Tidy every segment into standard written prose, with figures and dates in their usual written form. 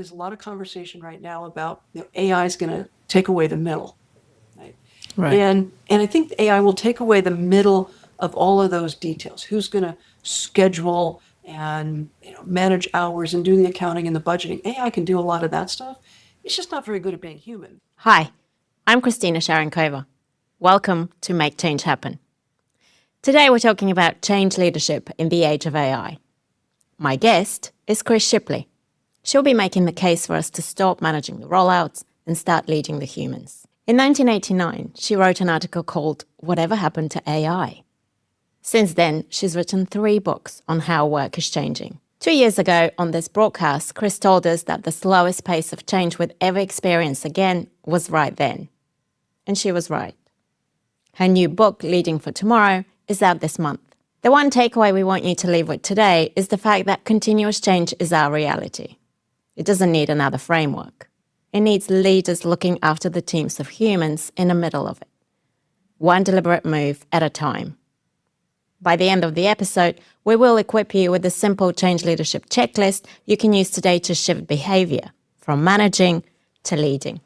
There's a lot of conversation right now about AI is going to take away the middle, right? Right. And I think AI will take away the middle of all of those details. Who's going to schedule and manage hours and do the accounting and the budgeting? AI can do a lot of that stuff. It's just not very good at being human. Hi, I'm Christina Charenkova. Welcome to Make Change Happen. Today we're talking about change leadership in the age of AI. My guest is Chris Shipley. She'll be making the case for us to stop managing the rollouts and start leading the humans. In 1989, she wrote an article called Whatever Happened to AI? Since then, she's written 3 books on how work is changing. 2 years ago, on this broadcast, Chris told us that the slowest pace of change we'd ever experienced again was right then. And she was right. Her new book, Leading for Tomorrow, is out this month. The one takeaway we want you to leave with today is the fact that continuous change is our reality. It doesn't need another framework. It needs leaders looking after the teams of humans in the middle of it. One deliberate move at a time. By the end of the episode, we will equip you with a simple change leadership checklist you can use today to shift behavior from managing to leading.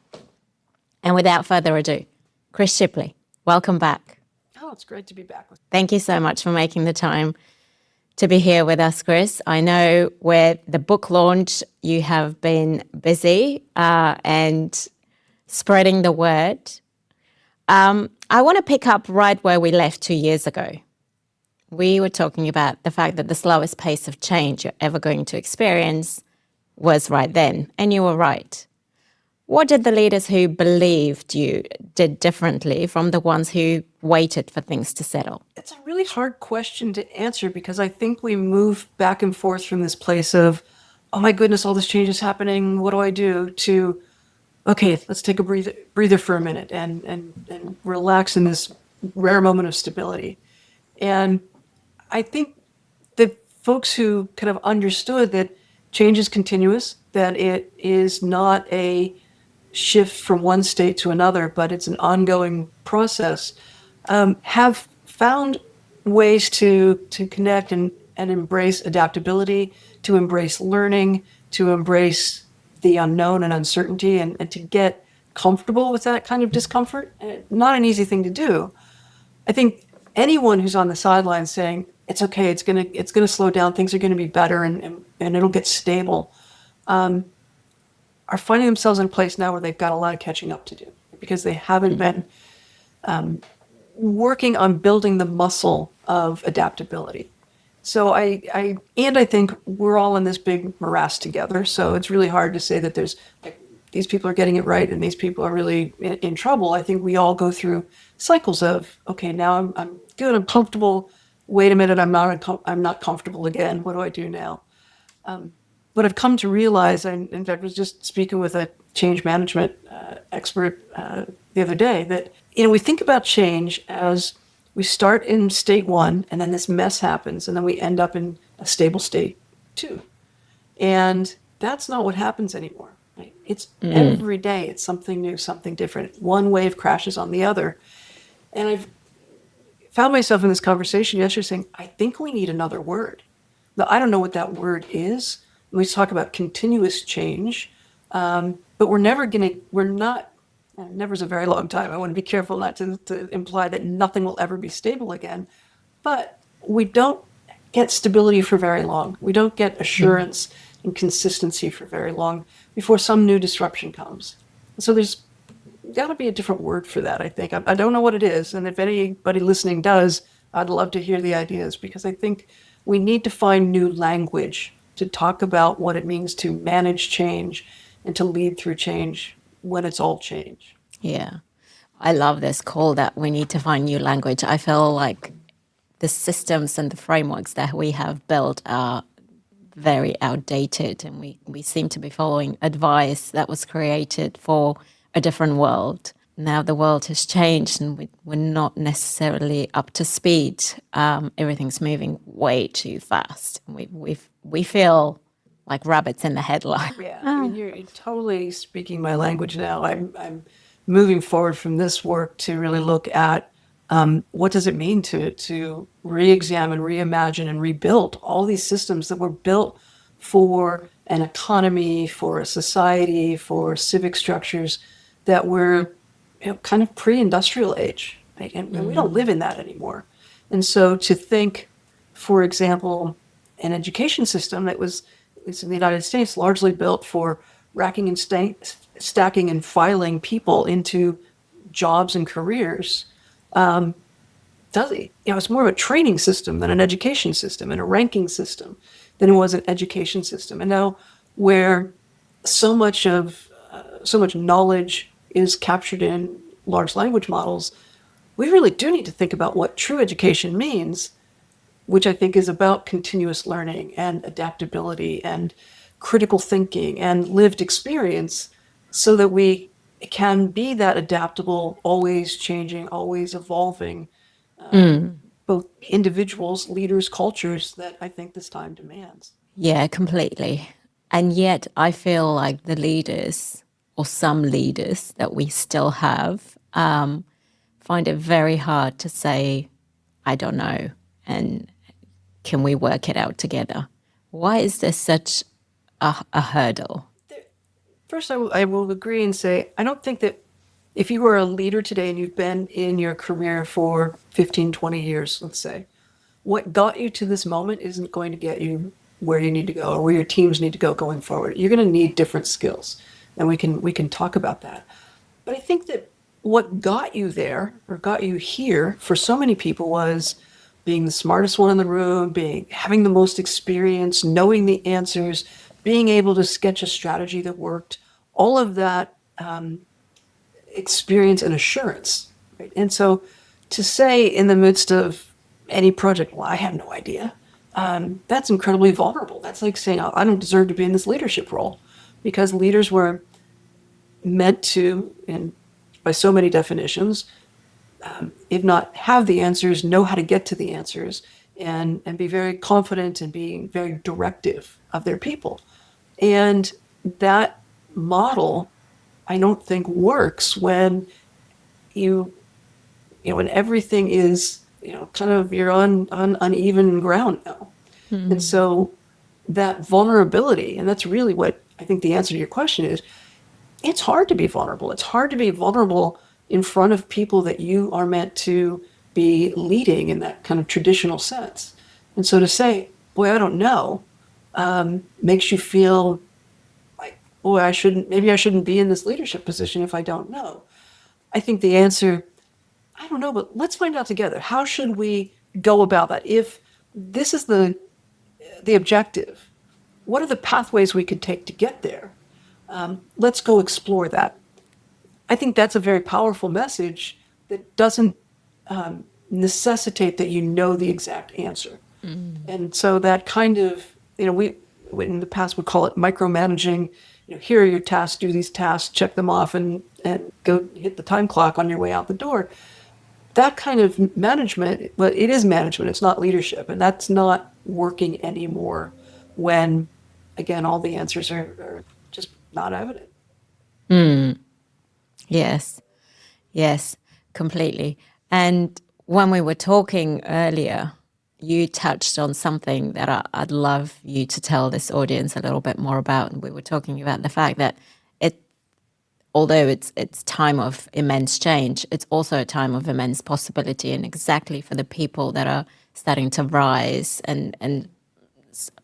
And without further ado, Chris Shipley, welcome back. Oh, it's great to be back with you. Thank you so much for making the time to be here with us, Chris. I know with the book launch, you have been busy and spreading the word. I want to pick up right where we left 2 years ago. We were talking about the fact that the slowest pace of change you're ever going to experience was right then, and you were right. What did the leaders who believed you did differently from the ones who waited for things to settle? It's a really hard question to answer because I think we move back and forth from this place of, oh my goodness, all this change is happening, what do I do? To, okay, let's take a breather for a minute and relax in this rare moment of stability. And I think the folks who kind of understood that change is continuous, that it is not a shift from one state to another, but it's an ongoing process, have found ways to connect and embrace adaptability, to embrace learning, to embrace the unknown and uncertainty, and to get comfortable with that kind of discomfort. Not an easy thing to do. I think anyone who's on the sidelines saying, it's okay, it's gonna slow down, things are gonna be better, and it'll get stable, are finding themselves in a place now where they've got a lot of catching up to do because they haven't been working on building the muscle of adaptability. So I think we're all in this big morass together. So it's really hard to say that there's these people are getting it right and these people are really in trouble. I think we all go through cycles of, okay, now I'm good, I'm comfortable. Wait a minute, I'm not comfortable again. What do I do now? But I've come to realize, I in fact was just speaking with a change management expert the other day, that we think about change as we start in state 1 and then this mess happens and then we end up in a stable state 2. And that's not what happens anymore. Right? It's every day, it's something new, something different. One wave crashes on the other. And I've found myself in this conversation yesterday saying, I think we need another word. Now, I don't know what that word is. We talk about continuous change, but never's a very long time. I want to be careful not to imply that nothing will ever be stable again. But we don't get stability for very long. We don't get assurance and consistency for very long before some new disruption comes. So there's got to be a different word for that, I think. I don't know what it is. And if anybody listening does, I'd love to hear the ideas because I think we need to find new language to talk about what it means to manage change and to lead through change when it's all change. Yeah. I love this call that we need to find new language. I feel like the systems and the frameworks that we have built are very outdated and we seem to be following advice that was created for a different world. Now the world has changed and we're not necessarily up to speed. Everything's moving way too fast. We feel like rabbits in the headlights. Yeah, I mean, you're totally speaking my language now. I'm moving forward from this work to really look at what does it mean to re-examine, reimagine, and rebuild all these systems that were built for an economy, for a society, for civic structures that were kind of pre-industrial age, right? And we don't live in that anymore. And so to think, for example, an education system that was, at least in the United States, largely built for racking and stacking and filing people into jobs and careers, it's more of a training system than an education system, and a ranking system than it was an education system. And now, where so much knowledge is captured in large language models, we really do need to think about what true education means, which I think is about continuous learning and adaptability and critical thinking and lived experience, so that we can be that adaptable, always changing, always evolving, both individuals, leaders, cultures that I think this time demands. Yeah, completely. And yet I feel like the leaders, or some leaders that we still have, find it very hard to say, I don't know, and can we work it out together? Why is there such a hurdle? First, I will agree and say, I don't think that if you were a leader today and you've been in your career for 15, 20 years, let's say, what got you to this moment isn't going to get you where you need to go or where your teams need to go going forward. You're going to need different skills, and we can talk about that. But I think that what got you there, or got you here, for so many people was being the smartest one in the room, having the most experience, knowing the answers, being able to sketch a strategy that worked, all of that experience and assurance. Right? And so to say in the midst of any project, well, I have no idea, that's incredibly vulnerable. That's like saying, I don't deserve to be in this leadership role, because leaders were meant to, and by so many definitions, if not have the answers, know how to get to the answers, and be very confident and being very directive of their people. And that model, I don't think, works when when everything is, kind of, you're on uneven ground now. Mm-hmm. And so that vulnerability, and that's really what I think the answer to your question is, it's hard to be vulnerable. It's hard to be vulnerable in front of people that you are meant to be leading in that kind of traditional sense. And so to say, boy, I don't know, makes you feel like, boy, maybe I shouldn't be in this leadership position if I don't know. I think the answer, I don't know, but let's find out together. How should we go about that? If this is the objective, what are the pathways we could take to get there? Let's go explore that. I think that's a very powerful message that doesn't necessitate that you know the exact answer. Mm. And so that kind of, we in the past would call it micromanaging. Here are your tasks, do these tasks, check them off, and go hit the time clock on your way out the door. That kind of management, but it is management, it's not leadership. And that's not working anymore when, again, all the answers are just not evident. Mm. Yes, completely. And when we were talking earlier, you touched on something that I'd love you to tell this audience a little bit more about. And we were talking about the fact that although it's time of immense change, it's also a time of immense possibility, and exactly for the people that are starting to rise and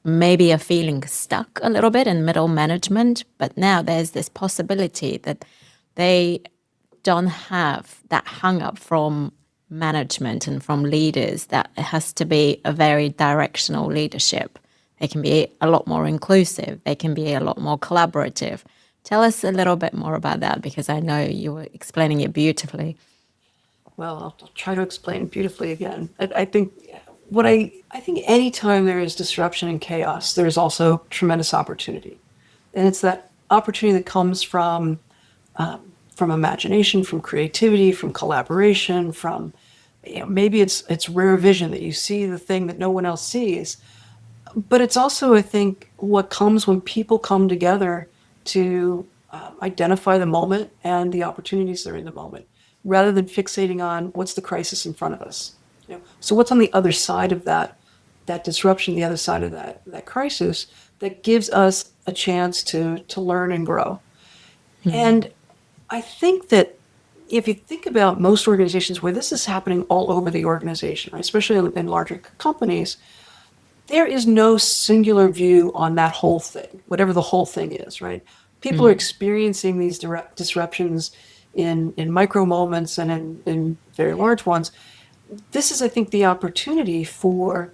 maybe are feeling stuck a little bit in middle management, but now there's this possibility that they don't have that hung up from management and from leaders, that it has to be a very directional leadership. They can be a lot more inclusive. They can be a lot more collaborative. Tell us a little bit more about that, because I know you were explaining it beautifully. Well, I'll try to explain beautifully again. I think anytime there is disruption and chaos, there's also tremendous opportunity. And it's that opportunity that comes from imagination, from creativity, from collaboration, from, maybe it's rare vision that you see the thing that no one else sees. But it's also, I think, what comes when people come together to identify the moment and the opportunities that are in the moment, rather than fixating on what's the crisis in front of us. So what's on the other side of that disruption, the other side of that crisis, that gives us a chance to learn and grow. And I think that if you think about most organizations where this is happening all over the organization, right, especially in larger companies, there is no singular view on that whole thing, whatever the whole thing is, right? People are experiencing these direct disruptions in micro moments and in very large ones. This is, I think, the opportunity for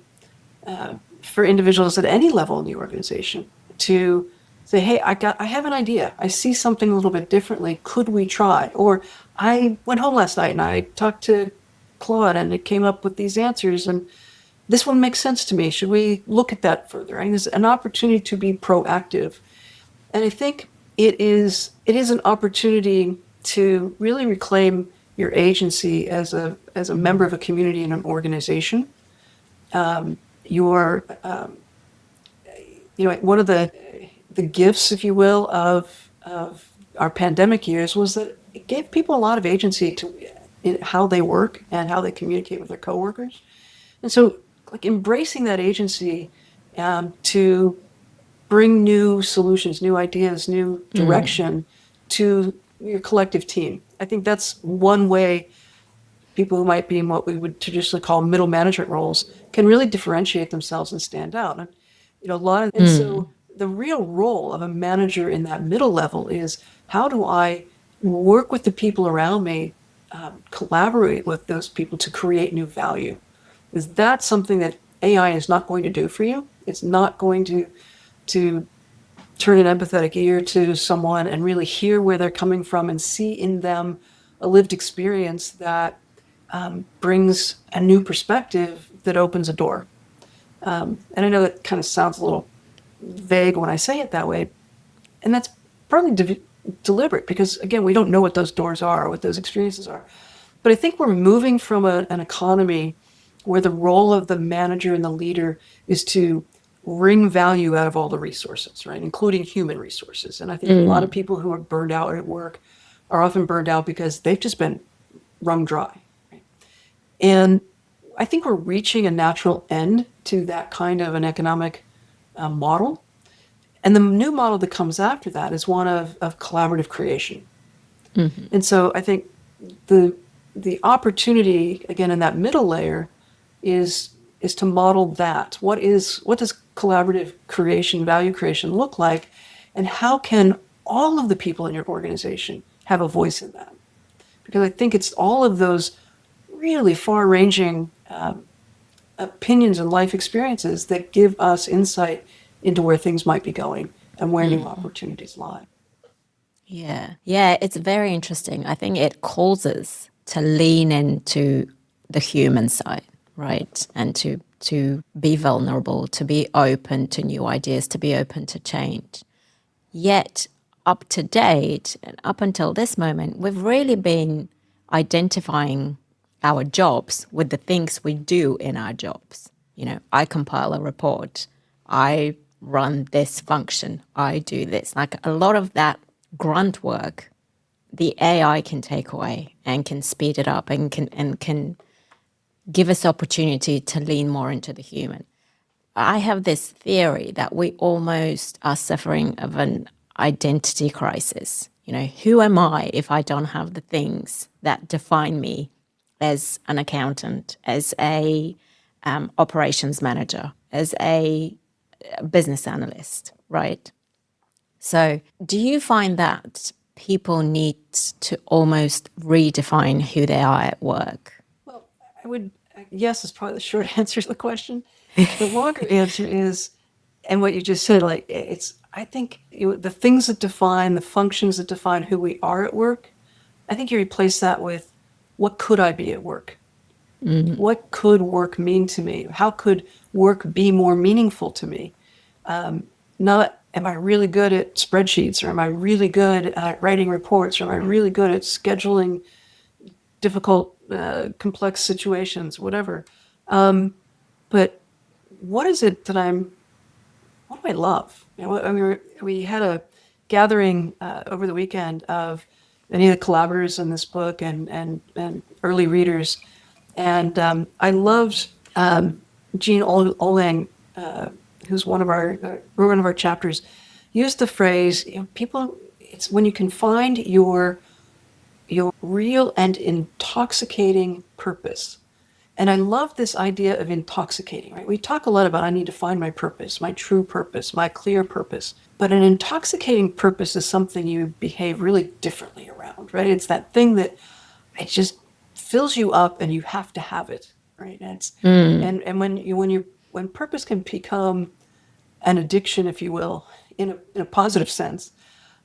individuals at any level in the organization to say, hey, I have an idea. I see something a little bit differently. Could we try? Or I went home last night and I talked to Claude and it came up with these answers and this one makes sense to me. Should we look at that further? I mean, there's an opportunity to be proactive. And I think it is an opportunity to really reclaim your agency as a member of a community and an organization. Your one of the gifts, if you will, of our pandemic years was that it gave people a lot of agency to in how they work and how they communicate with their coworkers. And so, like embracing that agency to bring new solutions, new ideas, new direction to your collective team. I think that's one way people who might be in what we would traditionally call middle management roles can really differentiate themselves and stand out. And so the real role of a manager in that middle level is how do I work with the people around me, collaborate with those people to create new value? Because that's something that AI is not going to do for you. It's not going to turn an empathetic ear to someone and really hear where they're coming from and see in them a lived experience that brings a new perspective that opens a door. And I know that kind of sounds a little vague when I say it that way, and that's partly deliberate because, again, we don't know what those doors are or what those experiences are. But I think we're moving from an economy where the role of the manager and the leader is to wring value out of all the resources, right, including human resources. And I think a lot of people who are burned out at work are often burned out because they've just been wrung dry. Right? And I think we're reaching a natural end to that kind of an economic model. And the new model that comes after that is one of collaborative creation. And so I think the opportunity, again, in that middle layer is to model that. What does collaborative creation, value creation look like? And how can all of the people in your organization have a voice in that? Because I think it's all of those really far-ranging opinions and life experiences that give us insight into where things might be going and where new opportunities lie. Yeah, it's very interesting. I think it calls us to lean into the human side, right? And to be vulnerable, to be open to new ideas, to be open to change. Yet, up to date, and up until this moment, we've really been identifying our jobs with the things we do in our jobs. You know, I compile a report, I run this function, I do this. Like a lot of that grunt work, the AI can take away and can speed it up and can give us opportunity to lean more into the human. I have this theory that we almost are suffering of an identity crisis. You know, who am I if I don't have the things that define me as an accountant, as a operations manager, as a business analyst, right? So do you find that people need to almost redefine who they are at work? Well, yes is probably the short answer to the question. The longer answer is, and what you just said, I think the things that define, the functions that define who we are at work, I think you replace that with, what could I be at work? What could work mean to me? How could work be more meaningful to me? Not, am I really good at spreadsheets, or am I really good at writing reports, or am I really good at scheduling difficult, complex situations, whatever. But what is it that what do I love? We had a gathering over the weekend of many of the collaborators in this book and early readers. And I loved Jean Olang, who's one of our chapters. used the phrase, people, it's when you can find your real and intoxicating purpose. And I love this idea of intoxicating, right? We talk a lot about I need to find my purpose, my true purpose, my clear purpose. But an intoxicating purpose is something you behave really differently around, right? It's that thing that it just fills you up and you have to have it, right? And when purpose can become an addiction, if you will, in a positive sense,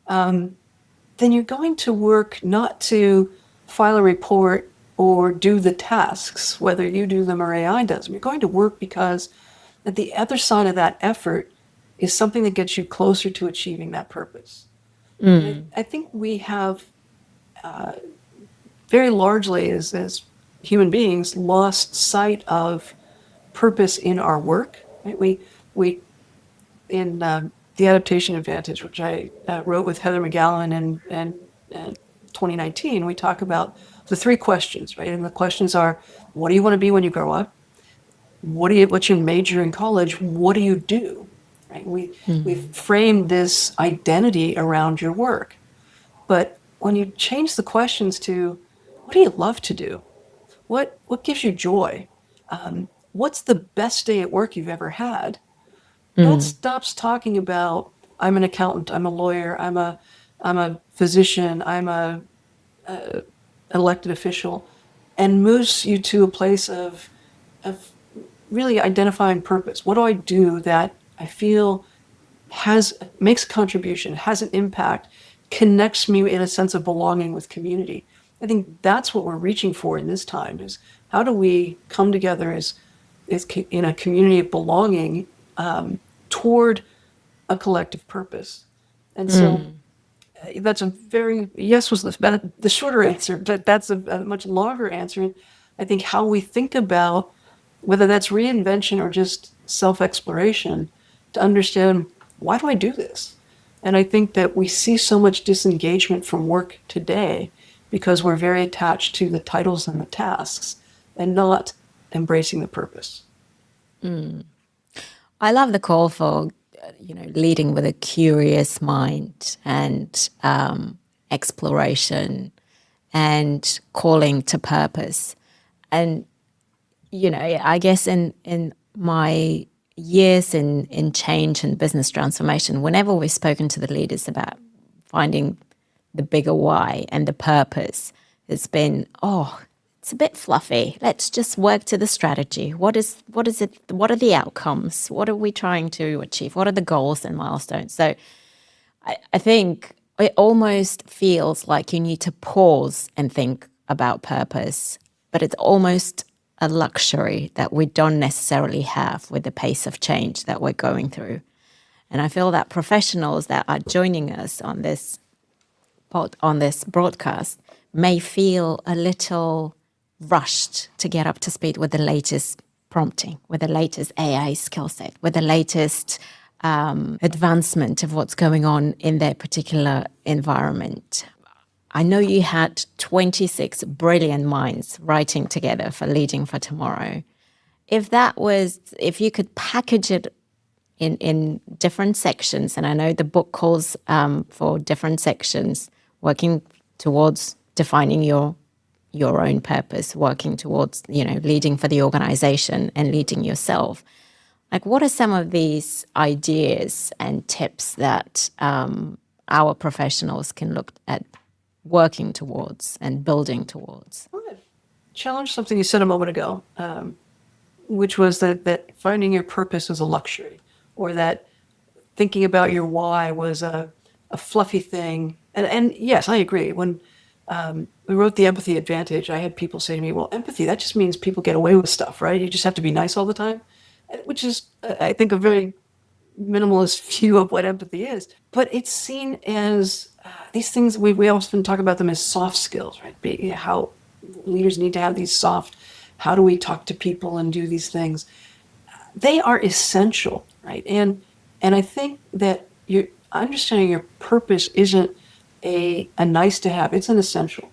then you're going to work not to file a report or do the tasks, whether you do them or AI does them. You're going to work because at the other side of that effort is something that gets you closer to achieving that purpose. I think we have very largely as human beings lost sight of purpose in our work. Right? We in the adaptation advantage, which I wrote with Heather McGowan in 2019, we talk about the three questions, right? And the questions are, what do you want to be when you grow up? What's your major in college? What do you do? Right? We've framed this identity around your work. But when you change the questions to, what do you love to do? What gives you joy? What's the best day at work you've ever had? That stops talking about, I'm an accountant, I'm a lawyer, I'm a physician, I'm a elected official, and moves you to a place of really identifying purpose. What do I do that I feel makes a contribution, has an impact, connects me in a sense of belonging with community? I think that's what we're reaching for in this time, is how do we come together as in a community of belonging toward a collective purpose. And so that's a very, yes was the shorter answer, but that's a much longer answer. And I think how we think about whether that's reinvention or just self-exploration to understand, why do I do this? And I think that we see so much disengagement from work today because we're very attached to the titles and the tasks and not embracing the purpose. I love the call for, leading with a curious mind and exploration and calling to purpose. And, I guess in my years in change and business transformation, whenever we've spoken to the leaders about finding the bigger why and the purpose, it's been, it's a bit fluffy. Let's just work to the strategy. What is it? What are the outcomes? What are we trying to achieve? What are the goals and milestones? So I think it almost feels like you need to pause and think about purpose, but it's almost a luxury that we don't necessarily have with the pace of change that we're going through. And I feel that professionals that are joining us on this broadcast may feel a little rushed to get up to speed with the latest prompting, with the latest AI skill set, with the latest advancement of what's going on in their particular environment. I know you had 26 brilliant minds writing together for Leading for Tomorrow. If you could package it in different sections, and I know the book calls for different sections, working towards defining your own purpose, working towards, leading for the organization and leading yourself. Like, what are some of these ideas and tips that our professionals can look at working towards and building towards? I want to challenge something you said a moment ago, which was that finding your purpose is a luxury, or that thinking about your why was a fluffy thing. And yes, I agree. When we wrote The Empathy Advantage, I had people say to me, well, empathy, that just means people get away with stuff, right? You just have to be nice all the time, which is, I think, a very minimalist view of what empathy is. But it's seen as these things, we often talk about them as soft skills, right? How leaders need to have these soft, how do we talk to people and do these things? They are essential, right? And I think that you're understanding your purpose isn't a nice to have, it's an essential.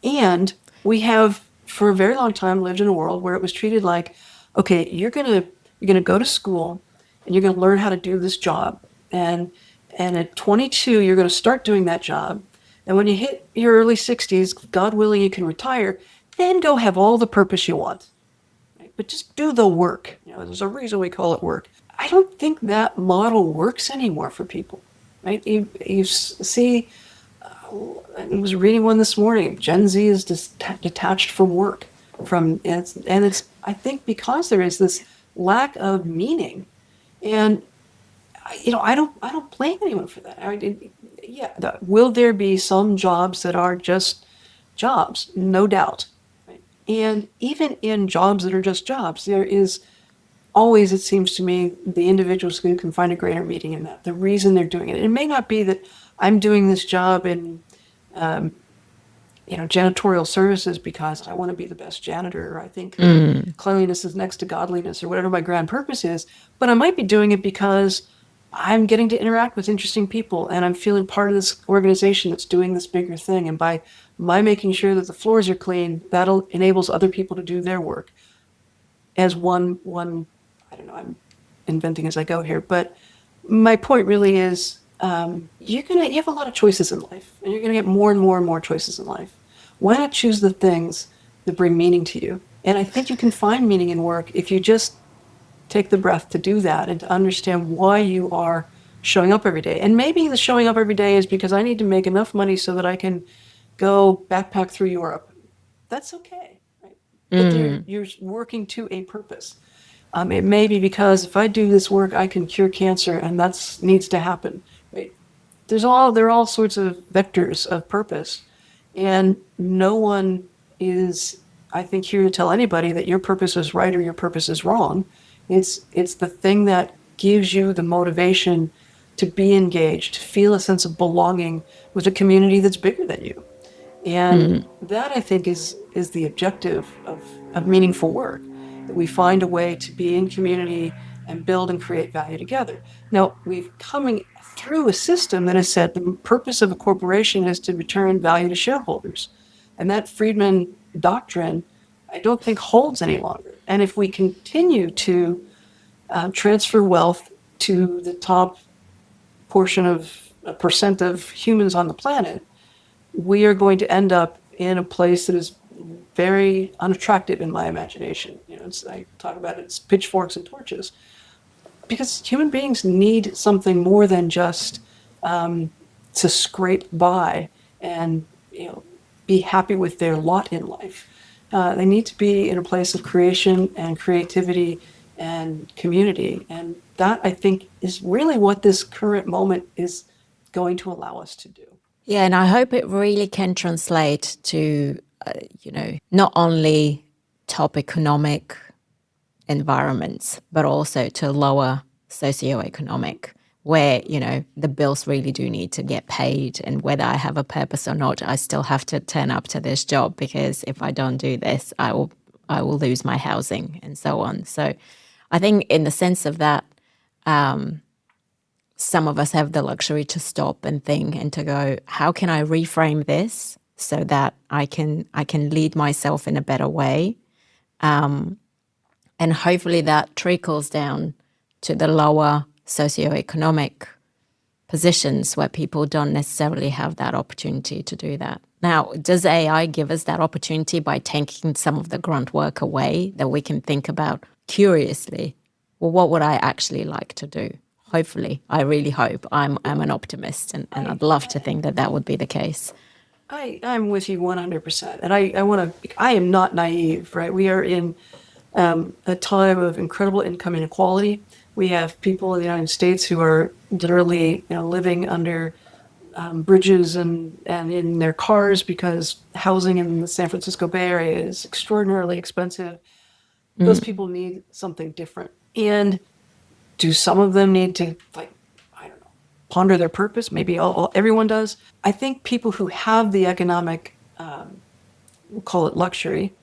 And we have, for a very long time, lived in a world where it was treated like, okay, you're gonna go to school and you're gonna learn how to do this job. And at 22, you're going to start doing that job. And when you hit your early 60s, God willing, you can retire, then go have all the purpose you want. Right? But just do the work. There's a reason we call it work. I don't think that model works anymore for people. Right? You see, I was reading one this morning. Gen Z is detached from work. It's I think because there is this lack of meaning, and I don't blame anyone for that. Will there be some jobs that are just jobs? No doubt. Right? And even in jobs that are just jobs, there is always, it seems to me, the individuals who can find a greater meaning in that. The reason they're doing it. It may not be that I'm doing this job in janitorial services because I want to be the best janitor, or I think cleanliness is next to godliness, or whatever my grand purpose is. But I might be doing it because I'm getting to interact with interesting people, and I'm feeling part of this organization that's doing this bigger thing. And by making sure that the floors are clean, that enables other people to do their work. As one, I don't know, I'm inventing as I go here, but my point really is, you have a lot of choices in life, and you're going to get more and more and more choices in life. Why not choose the things that bring meaning to you? And I think you can find meaning in work if you just take the breath to do that and to understand why you are showing up every day. And maybe the showing up every day is because I need to make enough money so that I can go backpack through Europe. That's okay, right? But you're working to a purpose. It may be because if I do this work, I can cure cancer, and that needs to happen. Right? There are all sorts of vectors of purpose, and no one is, I think, here to tell anybody that your purpose is right or your purpose is wrong. It's the thing that gives you the motivation to be engaged, to feel a sense of belonging with a community that's bigger than you. And that, I think, is the objective of meaningful work, that we find a way to be in community and build and create value together. Now, we've coming through a system that has said the purpose of a corporation is to return value to shareholders. And that Friedman doctrine, I don't think holds any longer. And if we continue to transfer wealth to the top portion of a percent of humans on the planet, we are going to end up in a place that is very unattractive in my imagination. I talk about it as pitchforks and torches, because human beings need something more than just to scrape by and be happy with their lot in life. They need to be in a place of creation and creativity and community. And that, I think, is really what this current moment is going to allow us to do. Yeah, and I hope it really can translate to, not only top economic environments, but also to lower socioeconomic, where, the bills really do need to get paid. And whether I have a purpose or not, I still have to turn up to this job, because if I don't do this, I will lose my housing and so on. So I think in the sense of that, some of us have the luxury to stop and think and to go, how can I reframe this so that I can lead myself in a better way? And hopefully that trickles down to the lower socioeconomic positions where people don't necessarily have that opportunity to do that. Now, does AI give us that opportunity by taking some of the grunt work away, that we can think about curiously, well, what would I actually like to do? Hopefully, I really hope. I'm an optimist, and I'd love to think that would be the case. I'm with you 100%. And I am not naive, right? We are in a time of incredible income inequality. We have people in the United States who are literally, living under bridges and in their cars because housing in the San Francisco Bay Area is extraordinarily expensive. Those people need something different. And do some of them need to, ponder their purpose? Maybe everyone does. I think people who have the economic, we'll call it luxury,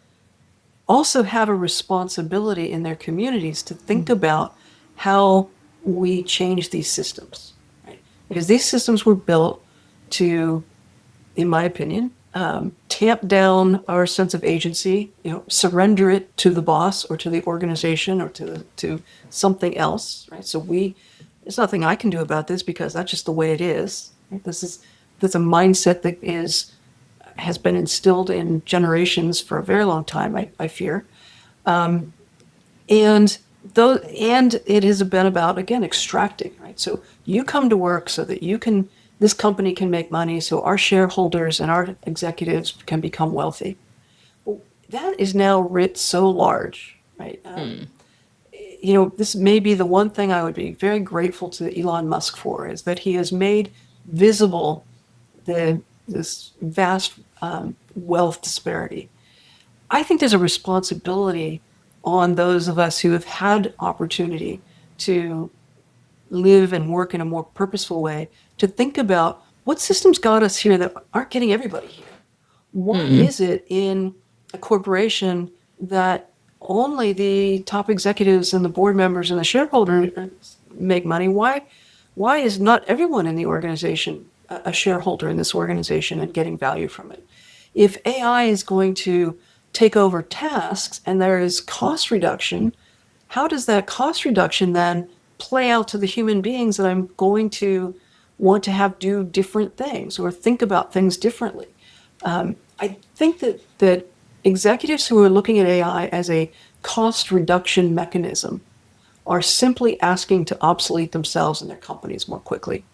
also have a responsibility in their communities to think about how we change these systems, right? Because these systems were built to, in my opinion, tamp down our sense of agency, surrender it to the boss or to the organization or to something else, right? So we there's nothing I can do about this because that's just the way it is. Right? That's a mindset that has been instilled in generations for a very long time, I fear. And it has been about, again, extracting, right? So you come to work so that this company can make money, so our shareholders and our executives can become wealthy. Well, that is now writ so large, right? This may be the one thing I would be very grateful to Elon Musk for, is that he has made visible this vast wealth disparity. I think there's a responsibility on those of us who have had opportunity to live and work in a more purposeful way to think about what systems got us here that aren't getting everybody here. Why is it in a corporation that only the top executives and the board members and the shareholders make money? Why is not everyone in the organization a shareholder in this organization and getting value from it? If AI is going to take over tasks and there is cost reduction, how does that cost reduction then play out to the human beings that I'm going to want to have do different things or think about things differently? I think that executives who are looking at AI as a cost reduction mechanism are simply asking to obsolete themselves and their companies more quickly.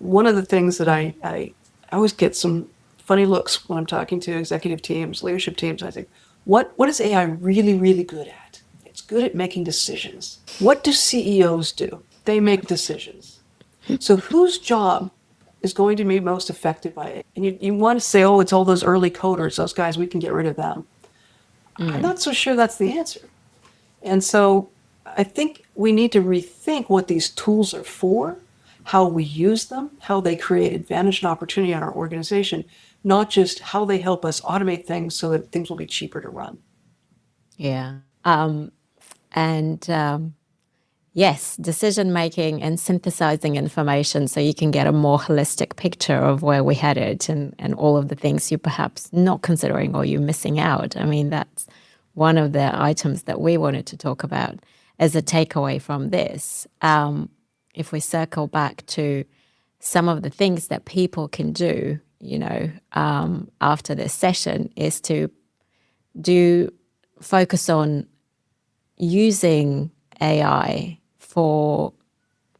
One of the things that I always get some funny looks when I'm talking to executive teams, leadership teams. I think, what is AI really, really good at? It's good at making decisions. What do CEOs do? They make decisions. So whose job is going to be most affected by it? And you want to say, oh, it's all those early coders, those guys, we can get rid of them. I'm not so sure that's the answer. And so I think we need to rethink what these tools are for, how we use them, how they create advantage and opportunity in our organization, not just how they help us automate things so that things will be cheaper to run. Yeah. Yes, decision making and synthesizing information so you can get a more holistic picture of where we're headed and all of the things you're perhaps not considering or you're missing out. I mean, that's one of the items that we wanted to talk about as a takeaway from this. If we circle back to some of the things that people can do, after this session, is to focus on using AI for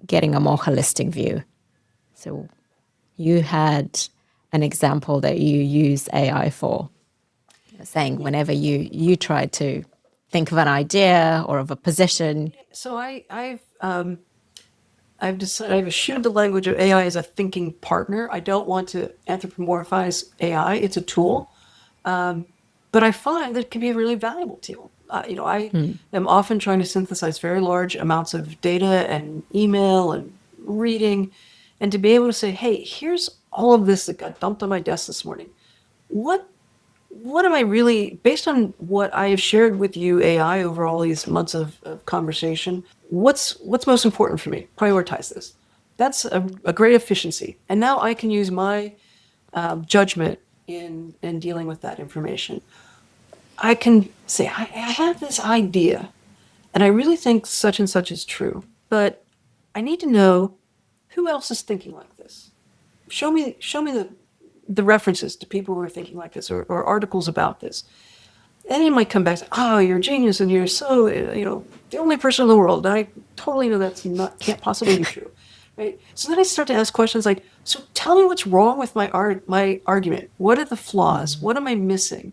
getting a more holistic view. So you had an example that you use AI for, saying whenever you try to think of an idea or of a position. So I've decided I've eschewed the language of AI as a thinking partner. I don't want to anthropomorphize AI. It's a tool. But I find that it can be a really valuable tool. I am often trying to synthesize very large amounts of data and email and reading, and to be able to say, hey, here's all of this that got dumped on my desk this morning. What am I really, based on what I have shared with you, AI, over all these months of conversation, what's most important for me? Prioritize this. That's a great efficiency. And now I can use my judgment in dealing with that information. I can say, I have this idea, and I really think such and such is true, but I need to know who else is thinking like this. Show me the references to people who are thinking like this, or articles about this. And he might come back and say, oh, you're a genius, and you're so, the only person in the world. And I totally know can't possibly be true. Right? So then I start to ask questions like, so tell me what's wrong with my argument. What are the flaws? What am I missing?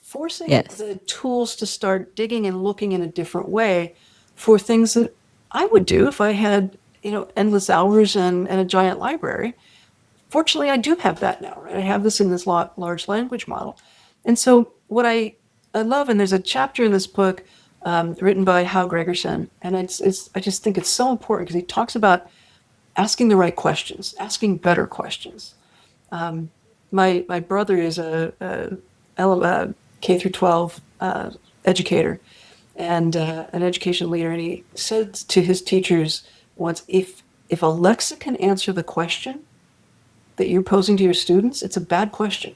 Forcing the tools to start digging and looking in a different way for things that I would do if I had, endless hours and a giant library. Fortunately, I do have that now, right? I have this in this large language model. And so what I love, and there's a chapter in this book written by Hal Gregerson, and I just think it's so important because he talks about asking the right questions, asking better questions. My brother is a K through 12 educator and an education leader, and he said to his teachers once, if Alexa can answer the question that you're posing to your students, it's a bad question.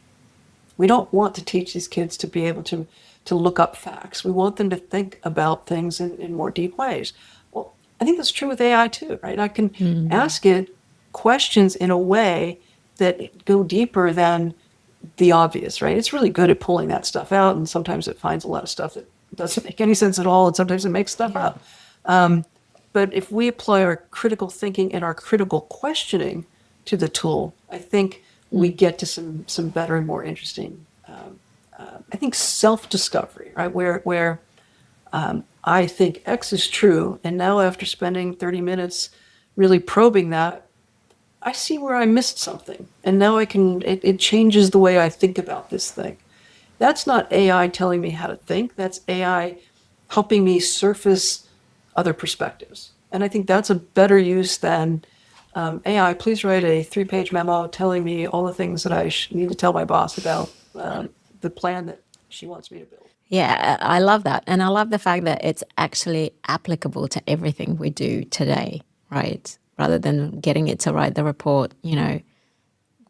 We don't want to teach these kids to be able to look up facts. We want them to think about things in more deep ways. Well, I think that's true with AI too, right? I can ask it questions in a way that go deeper than the obvious, right? It's really good at pulling that stuff out, and sometimes it finds a lot of stuff that doesn't make any sense at all, and sometimes it makes stuff up. But if we apply our critical thinking and our critical questioning to the tool, I think we get to some better and more interesting, I think, self-discovery, right? Where I think X is true, and now after spending 30 minutes really probing that, I see where I missed something, and now it changes the way I think about this thing. That's not AI telling me how to think. That's AI helping me surface other perspectives. And I think that's a better use than AI, please write a 3-page memo telling me all the things that I need to tell my boss about the plan that she wants me to build. Yeah, I love that. And I love the fact that it's actually applicable to everything we do today, right? Rather than getting it to write the report,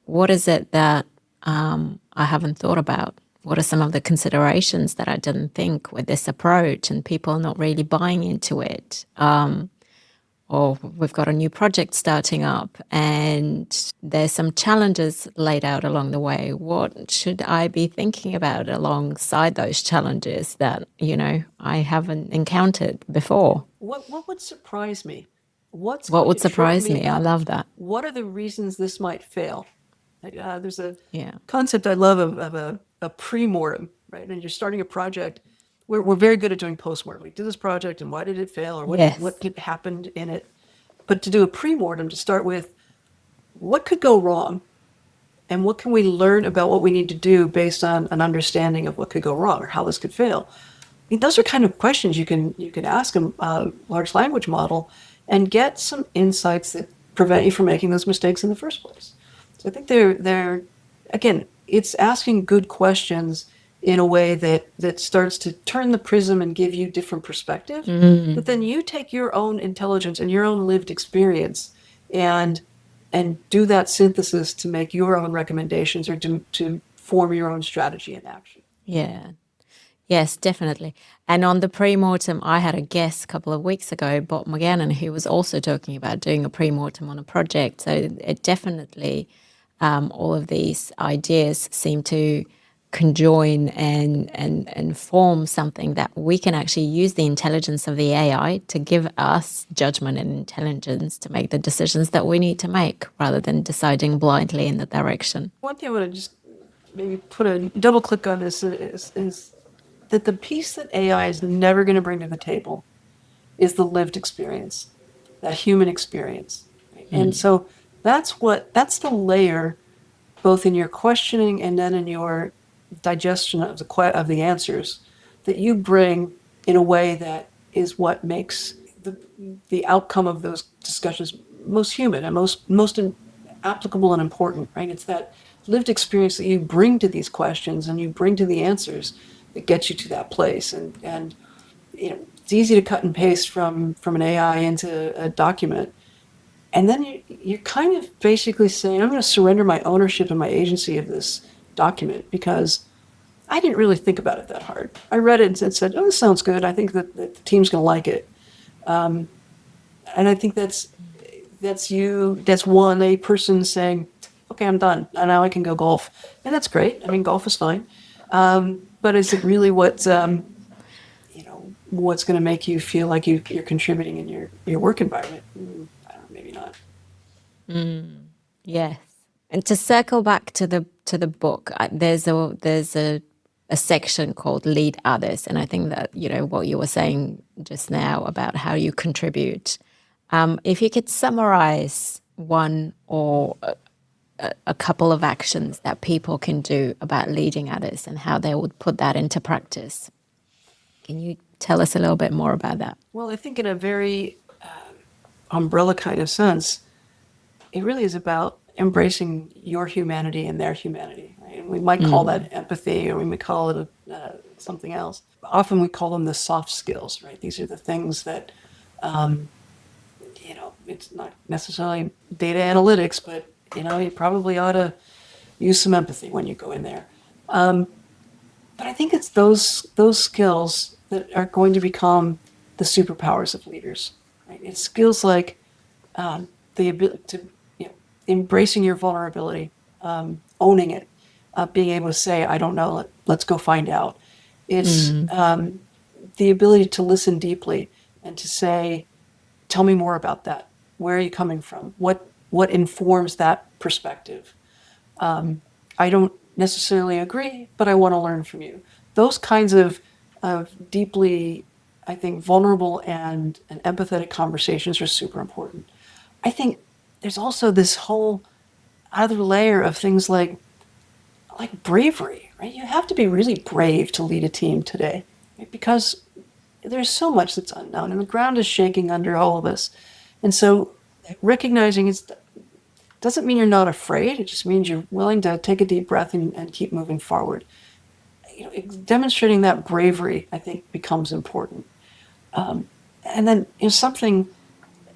what is it that I haven't thought about? What are some of the considerations that I didn't think with this approach and people not really buying into it? Or we've got a new project starting up and there's some challenges laid out along the way. What should I be thinking about alongside those challenges that, I haven't encountered before? What would surprise me? What's What going would to trip surprise me me? I up? love that. What are the reasons this might fail? There's a Yeah. concept I love of a pre-mortem, right? And you're starting a project. We're very good at doing post-mortem. We did this project, and why did it fail, or Yes. what happened in it? But to do a pre-mortem, to start with, what could go wrong, and what can we learn about what we need to do based on an understanding of what could go wrong or how this could fail? I mean, those are kind of questions you can ask a large language model and get some insights that prevent you from making those mistakes in the first place. So I think they're again, it's asking good questions in a way that starts to turn the prism and give you different perspective. But then you take your own intelligence and your own lived experience and do that synthesis to make your own recommendations or to form your own strategy and action. Yeah. Yes, definitely. And on the pre-mortem, I had a guest a couple of weeks ago, Bob McGannon, who was also talking about doing a pre-mortem on a project. So it definitely, all of these ideas seem to conjoin and form something that we can actually use the intelligence of the AI to give us judgment and intelligence to make the decisions that we need to make rather than deciding blindly in the direction. One thing I want to just maybe put a double click on this is that the piece that AI is never going to bring to the table is the lived experience, that human experience. And so that's the layer, both in your questioning and then in your digestion of the answers, that you bring in a way that is what makes the outcome of those discussions most human and most applicable and important, right? It's that lived experience that you bring to these questions and you bring to the answers that gets you to that place. And it's easy to cut and paste from an AI into a document. And then you're kind of basically saying, I'm going to surrender my ownership and my agency of this document because I didn't really think about it that hard. I read it and said, oh, this sounds good. I think that the team's going to like it. And I think that's a person saying, okay, I'm done. And now I can go golf. And that's great. I mean, golf is fine. But is it really what's going to make you feel like you're contributing in your work environment? I don't know, maybe not. Yes. And to circle back to the book, there's a section called Lead Others, and I think that what you were saying just now about how you contribute. If you could summarize one or a couple of actions that people can do about leading others and how they would put that into practice, can you tell us a little bit more about that? Well, I think in a very umbrella kind of sense, it really is about embracing your humanity and their humanity. Right? And we might call that empathy, or we might call it something else. Often we call them the soft skills, right? These are the things that, it's not necessarily data analytics, but, you probably ought to use some empathy when you go in there. But I think it's those skills that are going to become the superpowers of leaders. right? It's skills like the ability to, embracing your vulnerability, owning it, being able to say, I don't know, let's go find out. It's the ability to listen deeply and to say, tell me more about that. Where are you coming from? What informs that perspective? I don't necessarily agree, but I want to learn from you. Those kinds of deeply, I think, vulnerable and empathetic conversations are super important. I think there's also this whole other layer of things like bravery, right? You have to be really brave to lead a team today, right? Because there's so much that's unknown and the ground is shaking under all of us. And so recognizing it doesn't mean you're not afraid. It just means you're willing to take a deep breath and keep moving forward. Demonstrating that bravery, I think, becomes important. And then something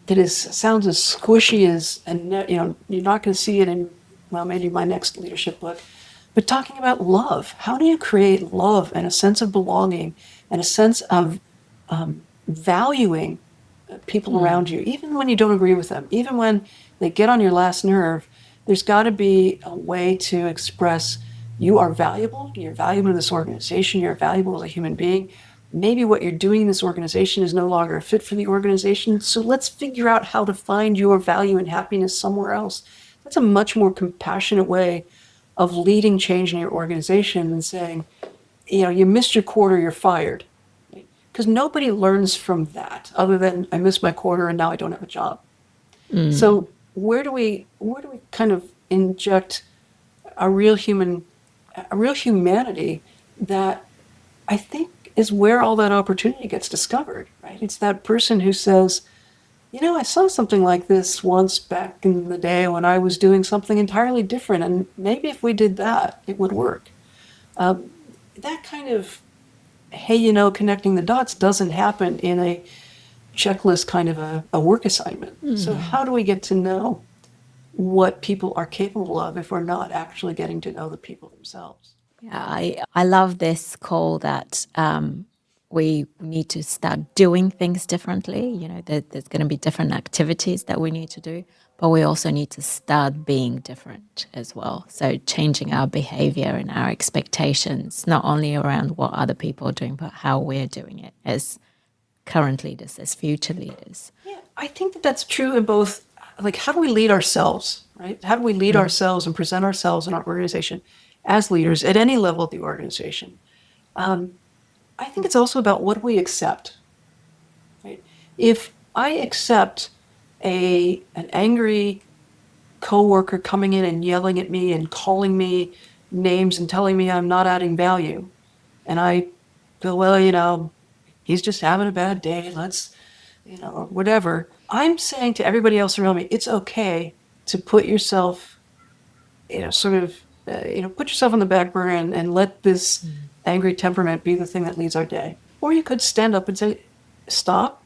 that sounds as squishy as, and you're not going to see it in, well, maybe my next leadership book, but talking about love. How do you create love and a sense of belonging and a sense of valuing people around you, even when you don't agree with them, even when they get on your last nerve? There's got to be a way to express you are valuable, you're valuable to this organization, you're valuable as a human being. Maybe what you're doing in this organization is no longer a fit for the organization, so let's figure out how to find your value and happiness somewhere else. That's a much more compassionate way of leading change in your organization than saying, you missed your quarter, you're fired. Because nobody learns from that other than I missed my quarter and now I don't have a job. So where do we kind of inject a real humanity that I think is where all that opportunity gets discovered, right? It's that person who says, I saw something like this once back in the day when I was doing something entirely different, and maybe if we did that, it would work. That kind of, hey, connecting the dots doesn't happen in a checklist kind of a work assignment. So how do we get to know what people are capable of if we're not actually getting to know the people themselves? Yeah, I love this call that we need to start doing things differently. There's going to be different activities that we need to do, but we also need to start being different as well. So changing our behavior and our expectations, not only around what other people are doing, but how we're doing it as current leaders, as future leaders. Yeah, I think that that's true in both. Like, how do we lead ourselves, right? How do we lead ourselves and present ourselves in our organization as leaders at any level of the organization? I think it's also about what we accept, right? If I accept an angry coworker coming in and yelling at me and calling me names and telling me I'm not adding value, and I go, well, he's just having a bad day, let's, or whatever. I'm saying to everybody else around me, it's okay to put yourself, put yourself on the back burner and let this angry temperament be the thing that leads our day. Or you could stand up and say, stop,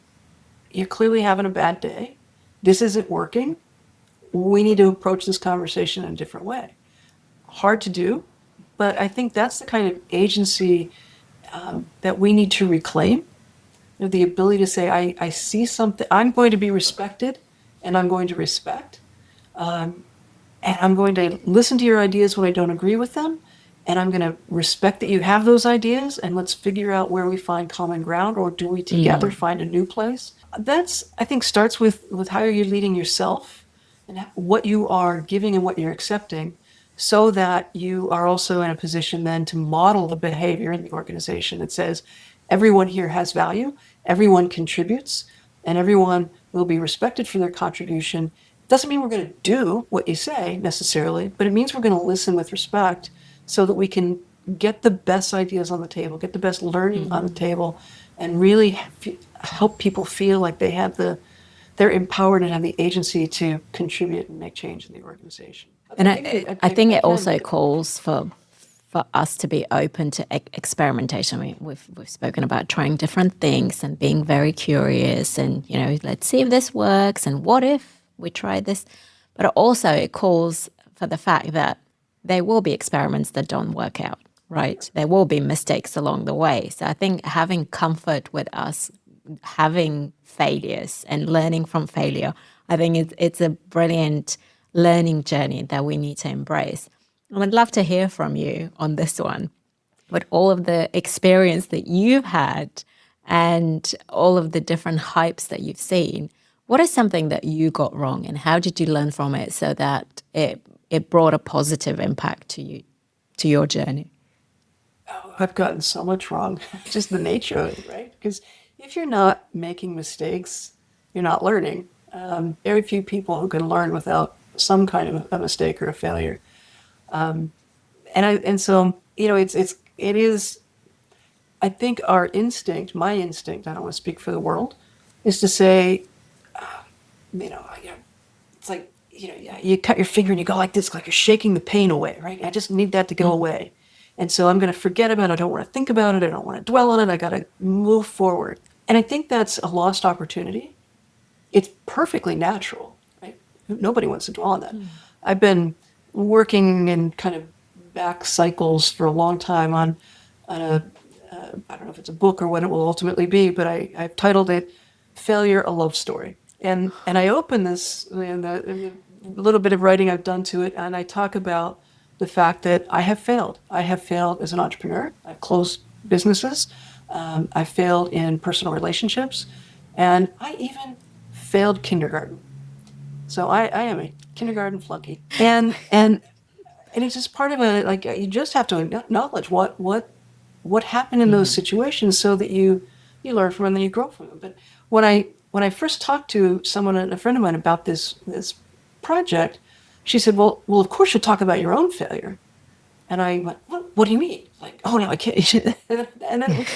you're clearly having a bad day. This isn't working. We need to approach this conversation in a different way. Hard to do, but I think that's the kind of agency that we need to reclaim. The ability to say, I see something, I'm going to be respected and I'm going to respect. And I'm going to listen to your ideas when I don't agree with them. And I'm going to respect that you have those ideas, and let's figure out where we find common ground, or do we together find a new place? That's, I think, starts with how you're leading yourself and what you are giving and what you're accepting, so that you are also in a position then to model the behavior in the organization that says everyone here has value, everyone contributes, and everyone will be respected for their contribution. Doesn't mean we're going to do what you say necessarily, but it means we're going to listen with respect so that we can get the best ideas on the table, get the best learning on the table, and really help people feel like they're empowered and have the agency to contribute and make change in the organization. And I think it also calls for us to be open to experimentation. I mean, we've spoken about trying different things and being very curious, and let's see if this works, and what if we try this. But also it calls for the fact that there will be experiments that don't work out, right? There will be mistakes along the way. So I think having comfort with us having failures and learning from failure. I think it's a brilliant learning journey that we need to embrace. And I'd love to hear from you on this one, with all of the experience that you've had and all of the different hypes that you've seen. What is something that you got wrong, and how did you learn from it so that it brought a positive impact to you, to your journey? I've gotten so much wrong. Just the nature of it, right? Because if you're not making mistakes, you're not learning. Very few people who can learn without some kind of a mistake or a failure. And so, it is, I think our instinct, my instinct, I don't want to speak for the world, is to say, it's like, you cut your finger and you go like this, like you're shaking the pain away, right? I just need that to go away. And so I'm going to forget about it. I don't want to think about it. I don't want to dwell on it. I got to move forward. And I think that's a lost opportunity. It's perfectly natural, right? Nobody wants to dwell on that. I've been working in kind of back cycles for a long time on a, I don't know if it's a book or what it will ultimately be, but I've titled it Failure, a Love Story. And I open this in the little bit of writing I've done to it, and I talk about the fact that I have failed. I have failed as an entrepreneur. I've closed businesses. I've failed in personal relationships. And I even failed kindergarten. So I am a kindergarten flunky. And it's just part of it. Like, you just have to acknowledge what happened in those situations so that you learn from them and you grow from them. But when I first talked to someone, a friend of mine, about this project, she said, well, of course you'll talk about your own failure. And I went, what do you mean? Like, oh, no, I can't. And then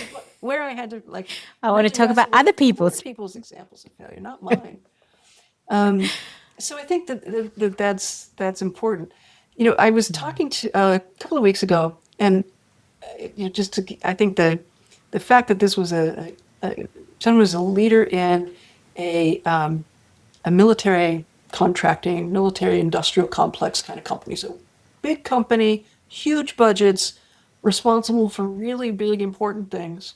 where I had to, like, I want to talk about other people's examples of failure, not mine. So I think that's important. I was talking to a couple of weeks ago, and I think the fact that this was someone was a leader in a military contracting, military industrial complex kind of company. So big company, huge budgets, responsible for really big, important things.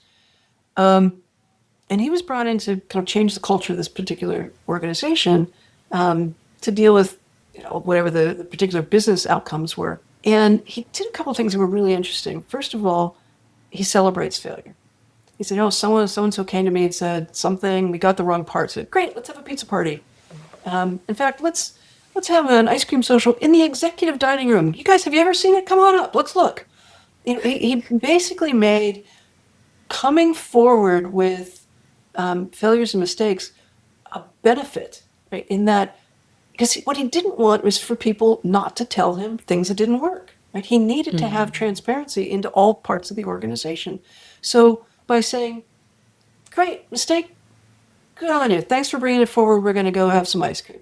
And he was brought in to kind of change the culture of this particular organization, to deal with whatever the particular business outcomes were. And he did a couple of things that were really interesting. First of all, he celebrates failure. He said, oh, so-and-so came to me and said something, we got the wrong part. So great, let's have a pizza party. In fact, let's have an ice cream social in the executive dining room. You guys, have you ever seen it? Come on up, let's look. He basically made coming forward with failures and mistakes a benefit, right? In that, because what he didn't want was for people not to tell him things that didn't work, right? He needed to have transparency into all parts of the organization. So by saying, great, mistake, good on you, thanks for bringing it forward, we're going to go have some ice cream.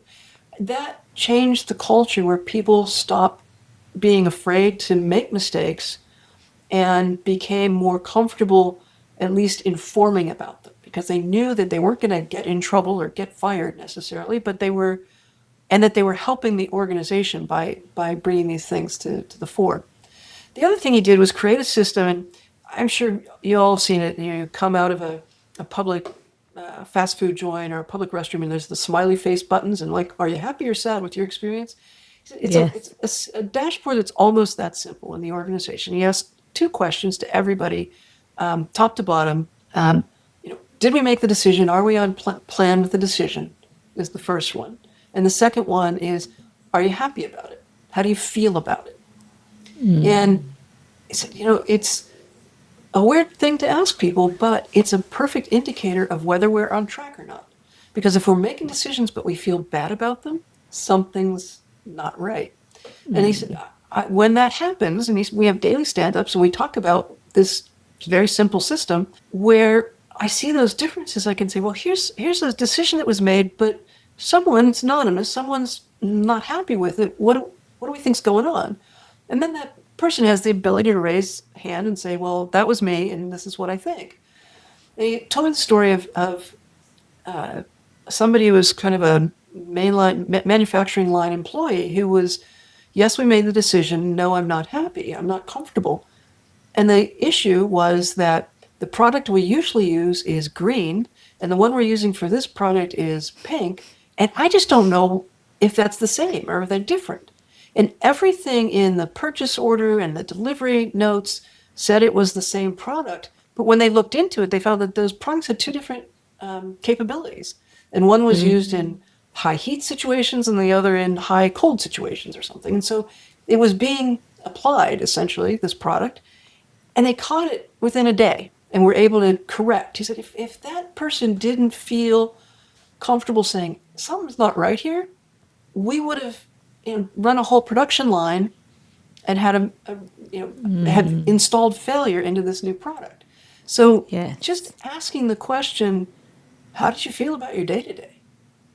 That changed the culture where people stopped being afraid to make mistakes and became more comfortable at least informing about them, because they knew that they weren't going to get in trouble or get fired necessarily, but they were helping the organization by bringing these things to the fore. The other thing he did was create a system, and I'm sure you all have seen it. You come out of a public fast food joint or a public restroom, and there's the smiley face buttons, and like, are you happy or sad with your experience? It's a dashboard that's almost that simple in the organization. He asked 2 questions to everybody, top to bottom. Did we make the decision? Are we on plan with the decision? Is the first one. And the second one is, are you happy about it? How do you feel about it? And he said, it's a weird thing to ask people, but it's a perfect indicator of whether we're on track or not. Because if we're making decisions but we feel bad about them, something's not right. And he said, when that happens, and we have daily stand-ups, and we talk about this very simple system where I see those differences, I can say, well, here's a decision that was made, but someone's anonymous, someone's not happy with it. What do we think's going on? And then that person has the ability to raise a hand and say, well, that was me, and this is what I think. And he told me the story of somebody who was kind of a mainline manufacturing line employee who was, yes, we made the decision. No, I'm not happy. I'm not comfortable. And the issue was that the product we usually use is green, and the one we're using for this product is pink, and I just don't know if that's the same or if they're different. And everything in the purchase order and the delivery notes said it was the same product. But when they looked into it, they found that those products had two different capabilities. And one was used in high heat situations and the other in high cold situations or something. And so it was being applied, essentially, this product, and they caught it within a day and were able to correct. He said, if that person didn't feel comfortable saying, something's not right here, we would have run a whole production line and had had installed failure into this new product. So Yes. just asking the question, how did you feel about your day to day?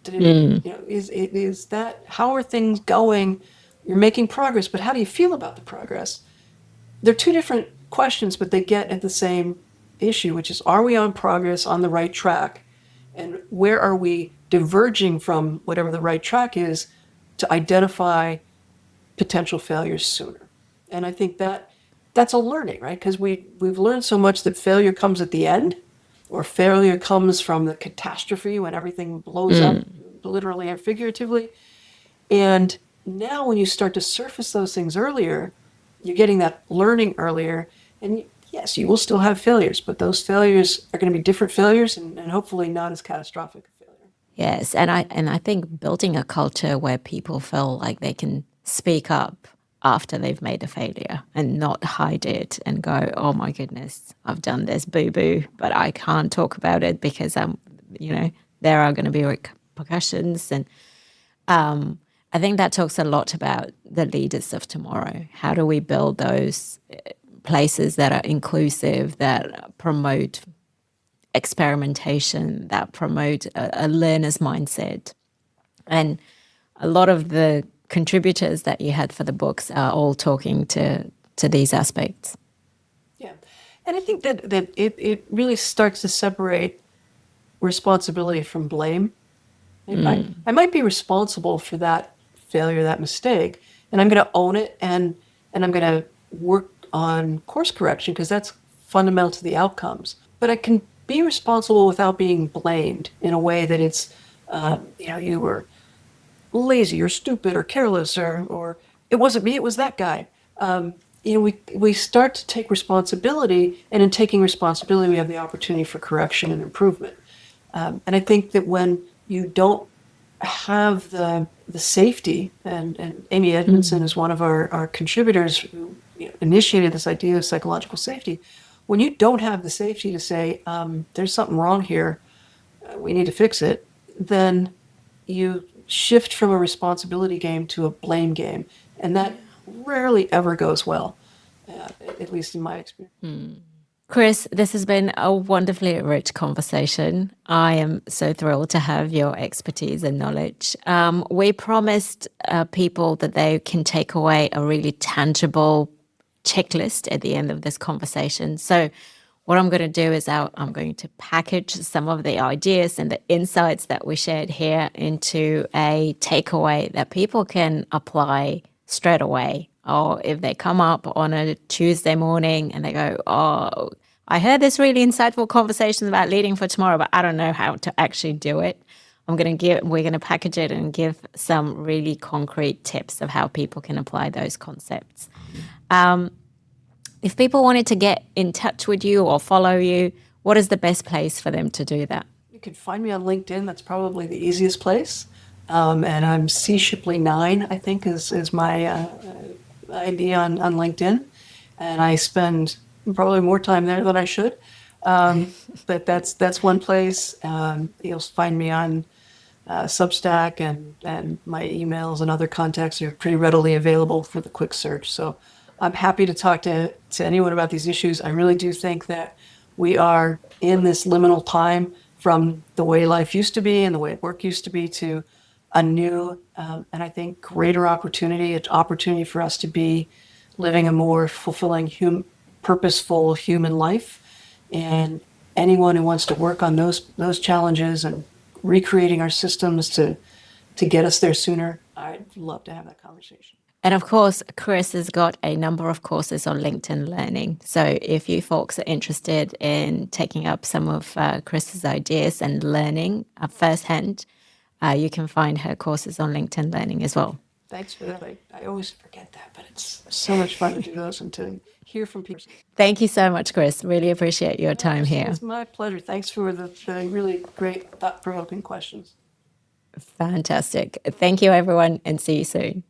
Did it, is that, how are things going? You're making progress, but how do you feel about the progress? They're two different questions, but they get at the same issue, which is, are we on progress, on the right track? And where are we diverging from whatever the right track is to identify potential failures sooner? And I think that's a learning, right? Because we've learned so much that failure comes at the end, or failure comes from the catastrophe when everything blows up, literally and figuratively. And now when you start to surface those things earlier, you're getting that learning earlier. And yes, you will still have failures, but those failures are going to be different failures and hopefully not as catastrophic a failure. Yes, and I think building a culture where people feel like they can speak up after they've made a failure and not hide it and go, oh my goodness, I've done this, boo boo, but I can't talk about it because there are going to be repercussions. And I think that talks a lot about the leaders of tomorrow. How do we build those places that are inclusive, that promote experimentation, that promote a learner's mindset? And a lot of the contributors that you had for the books are all talking to these aspects. Yeah. And I think that it really starts to separate responsibility from blame. I might be responsible for that failure, that mistake, and I'm going to own it, and I'm going to work on course correction because that's fundamental to the outcomes. But I can be responsible without being blamed in a way that it's, you were lazy or stupid or careless or it wasn't me, it was that guy. We start to take responsibility, and in taking responsibility, we have the opportunity for correction and improvement. And I think that when you don't have the safety, and Amy Edmondson is one of our contributors who initiated this idea of psychological safety. When you don't have the safety to say, there's something wrong here, we need to fix it, then you shift from a responsibility game to a blame game. And that rarely ever goes well, at least in my experience. Chris, this has been a wonderfully rich conversation. I am so thrilled to have your expertise and knowledge. We promised people that they can take away a really tangible checklist at the end of this conversation. So what I'm going to do is I'm going to package some of the ideas and the insights that we shared here into a takeaway that people can apply straight away. Or if they come up on a Tuesday morning and they go, oh, I heard this really insightful conversation about leading for tomorrow, but I don't know how to actually do it. We're going to package it and give some really concrete tips of how people can apply those concepts. If people wanted to get in touch with you or follow you, what is the best place for them to do that? You can find me on LinkedIn. That's probably the easiest place. And I'm C Shipley 9, I think, is my ID on LinkedIn. And I spend probably more time there than I should. But that's one place. You'll find me on Substack, and my emails and other contacts are pretty readily available for the quick search. So I'm happy to talk to anyone about these issues. I really do think that we are in this liminal time from the way life used to be and the way work used to be to a new, and I think greater opportunity. It's opportunity for us to be living a more fulfilling, purposeful human life. And anyone who wants to work on those challenges and recreating our systems to get us there sooner, I'd love to have that conversation. And of course, Chris has got a number of courses on LinkedIn Learning. So if you folks are interested in taking up some of Chris's ideas and learning firsthand, you can find her courses on LinkedIn Learning as well. Thanks for that. I always forget that, but it's so much fun to do those and to hear from people. Thank you so much, Chris. Really appreciate your time here. It's my pleasure. Thanks for the really great, thought-provoking questions. Fantastic. Thank you, everyone, and see you soon.